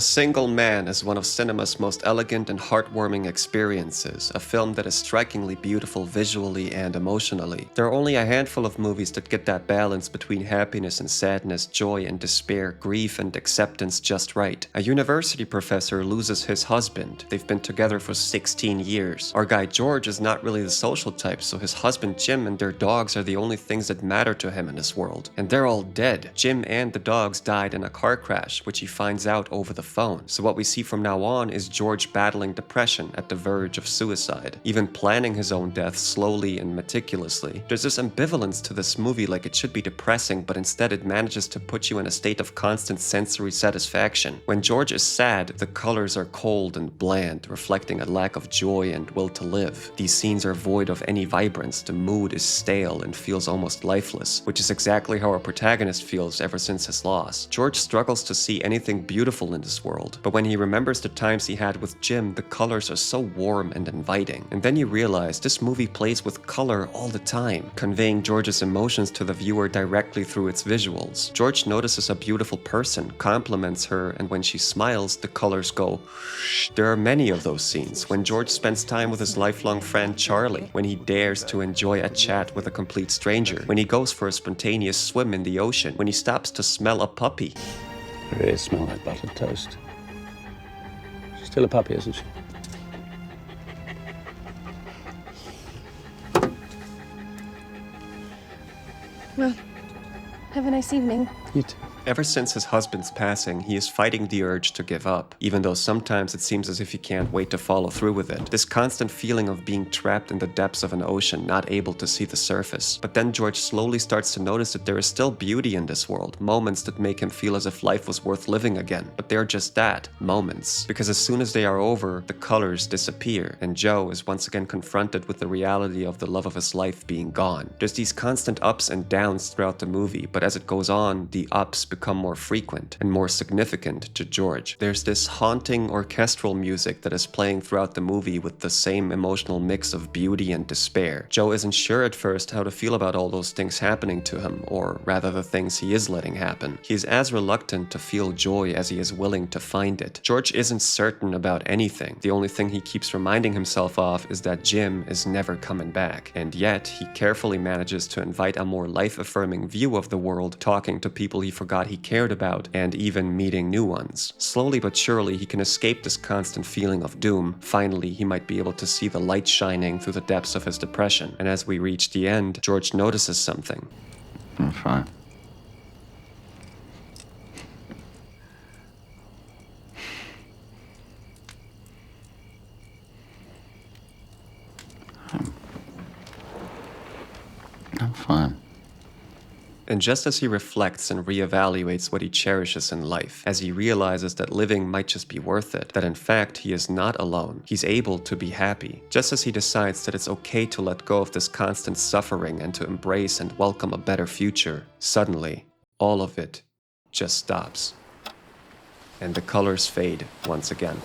A Single Man is one of cinema's most elegant and heartwarming experiences, a film that is strikingly beautiful visually and emotionally. There are only a handful of movies that get that balance between happiness and sadness, joy and despair, grief and acceptance just right. A university professor loses his husband. They've been together for 16 years. Our guy George is not really the social type, so his husband Jim and their dogs are the only things that matter to him in this world. And they're all dead. Jim and the dogs died in a car crash, which he finds out over the phone. So what we see from now on is George battling depression at the verge of suicide, even planning his own death slowly and meticulously. There's this ambivalence to this movie, like it should be depressing, but instead it manages to put you in a state of constant sensory satisfaction. When George is sad, the colors are cold and bland, reflecting a lack of joy and will to live. These scenes are void of any vibrance, the mood is stale and feels almost lifeless, which is exactly how our protagonist feels ever since his loss. George struggles to see anything beautiful in this world, but when he remembers the times he had with Jim, the colors are so warm and inviting. And then you realize this movie plays with color all the time, conveying George's emotions to the viewer directly through its visuals. George notices a beautiful person, compliments her, and when she smiles, the colors go shh. There are many of those scenes. When George spends time with his lifelong friend Charlie, when he dares to enjoy a chat with a complete stranger, when he goes for a spontaneous swim in the ocean, when he stops to smell a puppy. Her ears smell like buttered toast. She's still a puppy, isn't she? Well, have a nice evening. You too. Ever since his husband's passing, he is fighting the urge to give up, even though sometimes it seems as if he can't wait to follow through with it. This constant feeling of being trapped in the depths of an ocean, not able to see the surface. But then George slowly starts to notice that there is still beauty in this world, moments that make him feel as if life was worth living again. But they're just that, moments. Because as soon as they are over, the colors disappear, and Joe is once again confronted with the reality of the love of his life being gone. There's these constant ups and downs throughout the movie, but as it goes on, the ups become more frequent and more significant to George. There's this haunting orchestral music that is playing throughout the movie with the same emotional mix of beauty and despair. Joe isn't sure at first how to feel about all those things happening to him, or rather the things he is letting happen. He is as reluctant to feel joy as he is willing to find it. George isn't certain about anything. The only thing he keeps reminding himself of is that Jim is never coming back, and yet he carefully manages to invite a more life-affirming view of the world, talking to people he forgot he cared about, and even meeting new ones. Slowly but surely, he can escape this constant feeling of doom. Finally, he might be able to see the light shining through the depths of his depression. And as we reach the end, George notices something. I'm fine. I'm fine. And just as he reflects and reevaluates what he cherishes in life, as he realizes that living might just be worth it, that in fact he is not alone, he's able to be happy. Just as he decides that it's okay to let go of this constant suffering and to embrace and welcome a better future, suddenly, all of it just stops. And the colors fade once again.